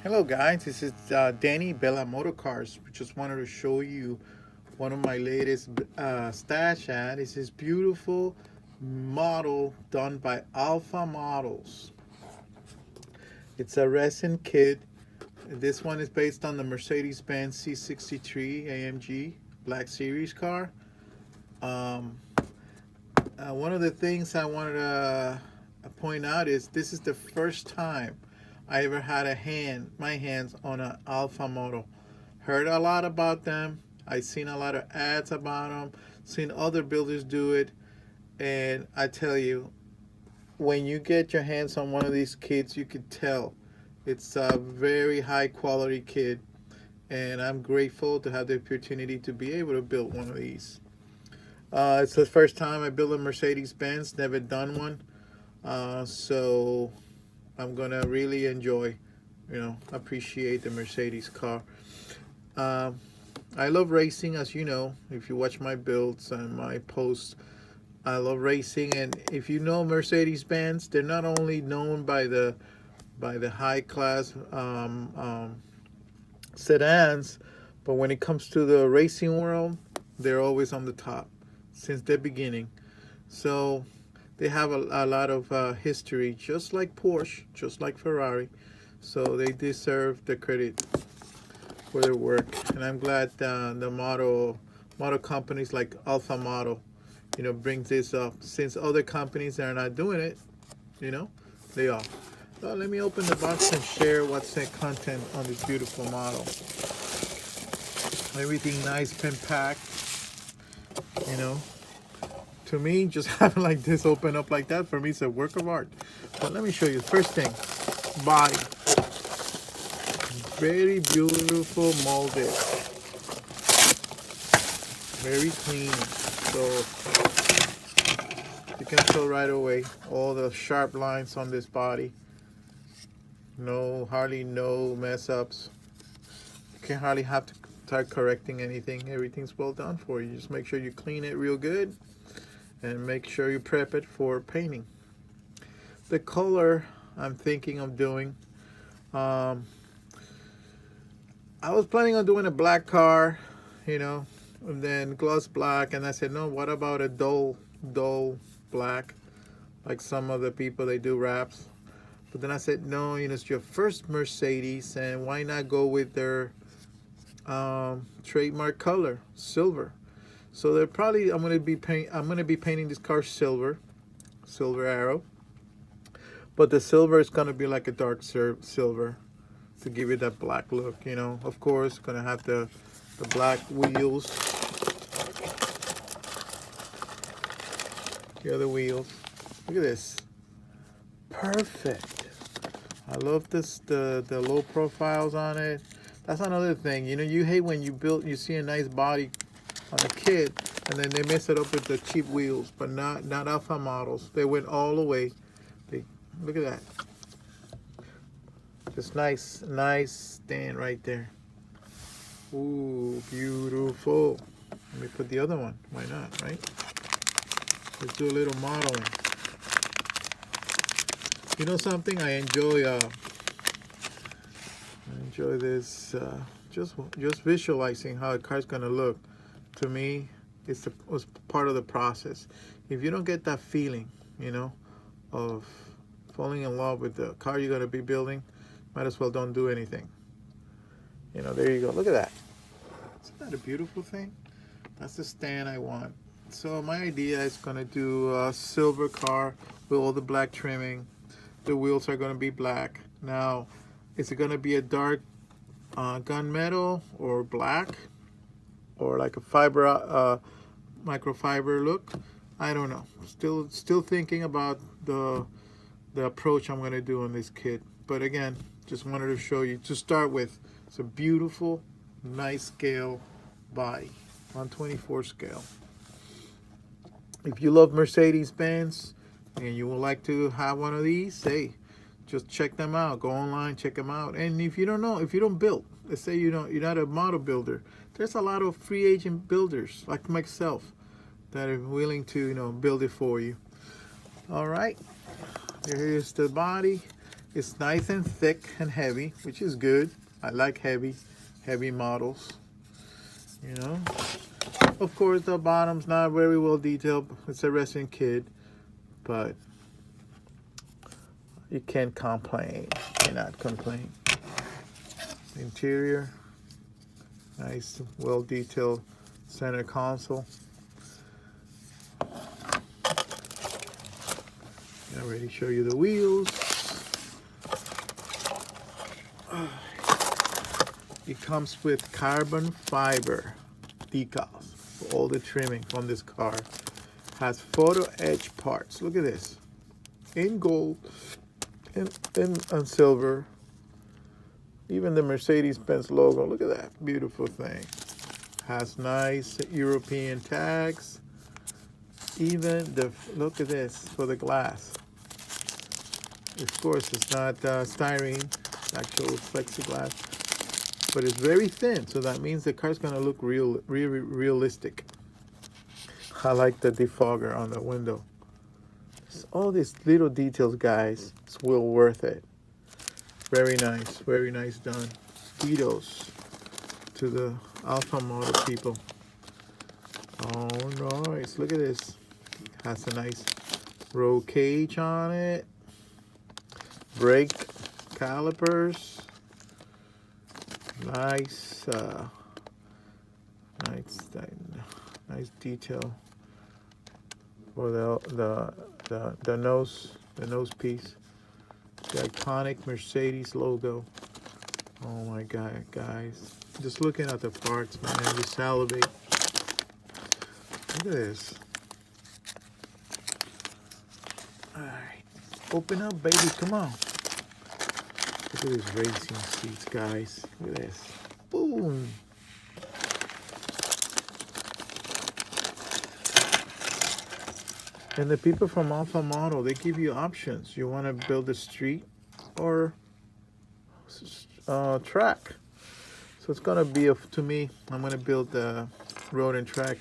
Hello guys, this is Danny Bella Motor Cars. Just wanted to show you one of my latest stash ad. It's this beautiful model done by Alpha Models. It's a resin kit. This one is based on the Mercedes-Benz C63 AMG Black Series car. Um, One of the things I wanted to point out is this is the first time I ever had my hands on an Alpha model. Heard a lot about them. I seen a lot of ads about them. Seen other builders do it, and I tell you, when you get your hands on one of these kits, you could tell it's a very high quality kit, and I'm grateful to have the opportunity to be able to build one of these. It's the first time I built a Mercedes Benz, never done one. So I'm gonna really enjoy, appreciate the Mercedes car. Um, I love racing, as you know, if you watch my builds and my posts. I love racing, and if you know Mercedes Benz, they're not only known by the high class sedans, but when it comes to the racing world, they're always on the top since the beginning. So they have a lot of history, just like Porsche, just like Ferrari. So they deserve the credit for their work. And I'm glad the model companies like Alpha Model, brings this up. Since other companies are not doing it, you know, they are. So let me open the box and share what's the content on this beautiful model. Everything nice, pen packed, you know. To me, just having like this open up like that, for me, it's a work of art. But let me show you. First thing, body. Very beautiful molded. Very clean. So you can tell right away all the sharp lines on this body. Hardly no mess ups. You can hardly have to start correcting anything. Everything's well done for you. Just make sure you clean it real good and make sure you prep it for painting. The color I'm thinking of doing, I was planning on doing a black car, and then gloss black, and I said, no, what about a dull black, like some of the people, they do wraps. But then I said, no, it's your first Mercedes, and why not go with their trademark color, silver. So they're probably, I'm gonna be painting this car silver arrow, but the silver is gonna be like a dark silver to give it that black look. Of course, gonna have the black wheels, the other wheels. Look at this, perfect. I love this, the low profiles on it. That's another thing. You hate when you see a nice body on a kit, and then they mess it up with the cheap wheels, but not Alpha Models. They went all the way. Look at that. Just nice stand right there. Ooh, beautiful. Let me put the other one. Why not, right? Let's do a little modeling. You know something? I enjoy this. Just visualizing how a car's gonna look. To me, was part of the process. If you don't get that feeling, of falling in love with the car you're gonna be building, might as well don't do anything. There you go. Look at that. Isn't that a beautiful thing? That's the stand I want. So my idea is gonna do a silver car with all the black trimming. The wheels are gonna be black. Now, is it gonna be a dark gunmetal or black, or like a fiber microfiber look? I don't know. Still thinking about the approach I'm gonna do on this kit. But again, just wanted to show you to start with. It's a beautiful, nice scale body, 1/24 scale. If you love Mercedes-Benz and you would like to have one of these, hey, just check them out. Go online, check them out. And if you don't build, let's say you're not a model builder, there's a lot of free agent builders like myself that are willing to build it for you. All right, here's the body. It's nice and thick and heavy, which is good. I like heavy models, you know. Of course, the bottom's not very well detailed. It's a racing kit, but you can't complain. Cannot complain. Interior, nice, well detailed center console. I already show you the wheels. It comes with carbon fiber decals for all the trimming on this car. Has photo etch parts. Look at this, in gold and silver. Even the Mercedes-Benz logo. Look at that beautiful thing. Has nice European tags. Even the, look at this for the glass. Of course, it's not styrene, actual plexiglass, but it's very thin, so that means the car's gonna look realistic. I like the defogger on the window. It's all these little details, guys. It's well worth it. Very nice done. Kudos to the Alpha Motor people. Oh, nice. Look at this. Has a nice roll cage on it. Brake calipers. Nice, nice detail for the nose piece. The iconic Mercedes logo. Oh my God, guys! Just looking at the parts, man, you salivate. Look at this. All right, open up, baby. Come on. Look at these racing seats, guys. Look at this. Boom. And the people from Alpha Model, they give you options. You want to build a street or track. So it's gonna be to me. I'm gonna build the road and track.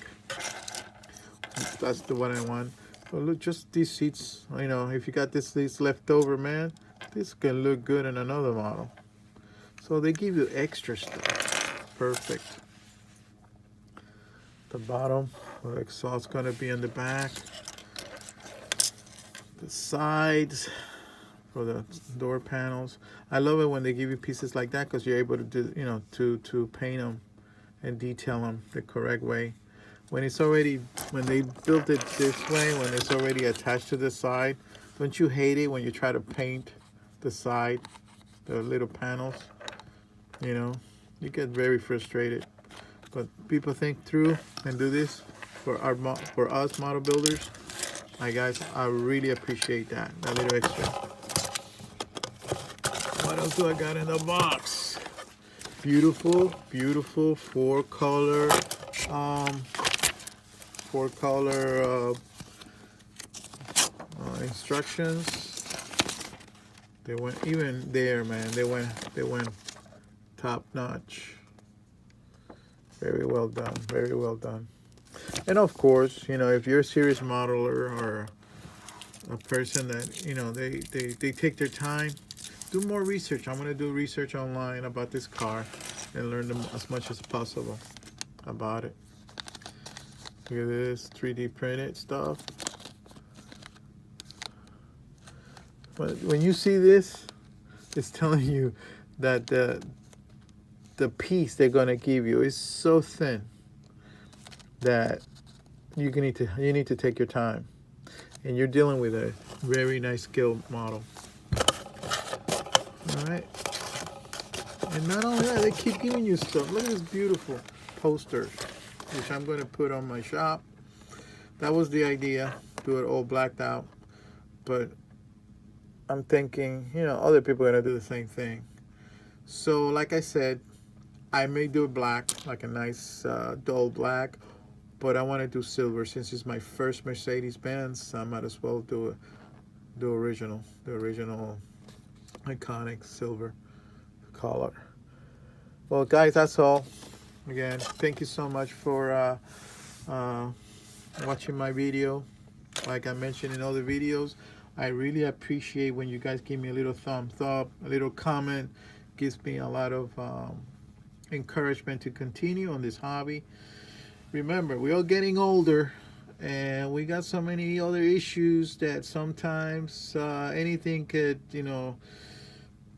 That's the one I want. But look, just these seats. You know, if you got this seats left over, man, this can look good in another model. So they give you extra stuff. Perfect. The bottom, the exhaust gonna be in the back. The sides for the door panels. I love it when they give you pieces like that because you're able to do, you know, to paint them and detail them the correct way. When it's already, when they built it this way, when it's already attached to the side, don't you hate it when you try to paint the side, the little panels? You know, you get very frustrated. But people think through and do this for us model builders. Hi guys, I really appreciate that little extra. What else do I got in the box? Beautiful, beautiful four color instructions. They went even there, man. They went top notch. Very well done. Very well done. And of course, you know, if you're a serious modeler or a person that, you know, they take their time, do more research. I'm going to do research online about this car and learn as much as possible about it. Look at this 3D printed stuff. But when you see this, it's telling you that the piece they're going to give you is so thin that you need to take your time, and you're dealing with a very nice scale model. All right, and not only that, they keep giving you stuff. Look at this beautiful poster, which I'm going to put on my shop. That was the idea, do it all blacked out, but I'm thinking, you know, other people are going to do the same thing. So like I said, I may do it black, like a nice dull black, but I want to do silver. Since it's my first Mercedes-Benz, I might as well do the original iconic silver color. Well, guys, that's all. Again, thank you so much for watching my video. Like I mentioned in other videos, I really appreciate when you guys give me a little thumbs up, a little comment. Gives me a lot of encouragement to continue on this hobby. Remember, we're all getting older, and we got so many other issues that sometimes anything could,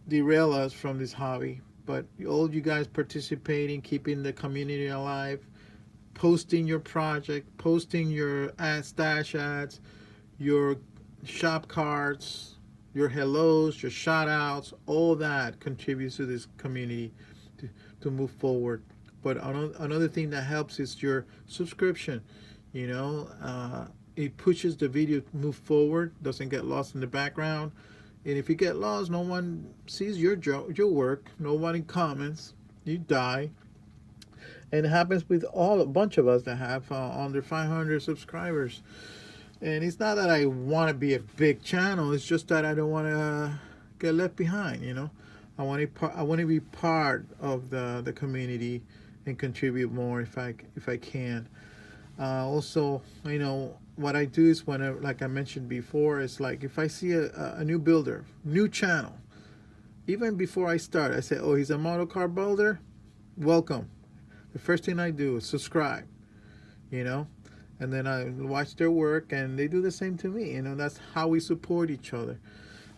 derail us from this hobby. But all you guys participating, keeping the community alive, posting your project, posting your stash ads, your shop cards, your hellos, your shout outs, all that contributes to this community to move forward. But another thing that helps is your subscription. It pushes the video to move forward, doesn't get lost in the background. And if you get lost, no one sees your work, nobody comments, you die. And it happens with a bunch of us that have under 500 subscribers. And it's not that I want to be a big channel. It's just that I don't want to get left behind. I want to be part of the community and contribute more if I can. Also, what I do is whenever, like I mentioned before, it's like if I see a new builder, new channel, even before I start, I say, oh, he's a model car builder, welcome. The first thing I do is subscribe, and then I watch their work, and they do the same to me. That's how we support each other.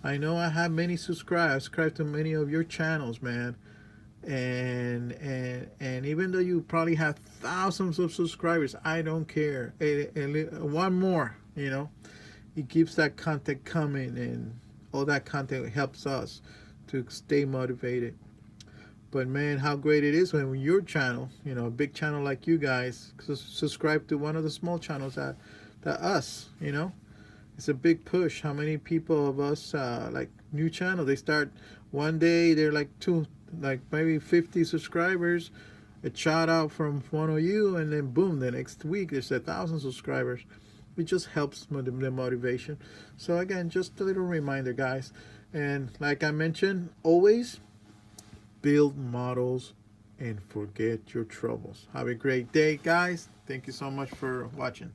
I know I have many subscribe to many of your channels, man. And even though you probably have thousands of subscribers, I don't care. One more, it keeps that content coming, and all that content helps us to stay motivated. But man, how great it is when your channel, a big channel like you guys, subscribe to one of the small channels that us, it's a big push. How many people of us, like new channel, they start one day, they're like maybe 50 subscribers, a shout out from one of you, and then boom, the next week there's 1,000 subscribers. It just helps the motivation. So again, just a little reminder, guys. And like I mentioned, always build models and forget your troubles. Have a great day, guys. Thank you so much for watching.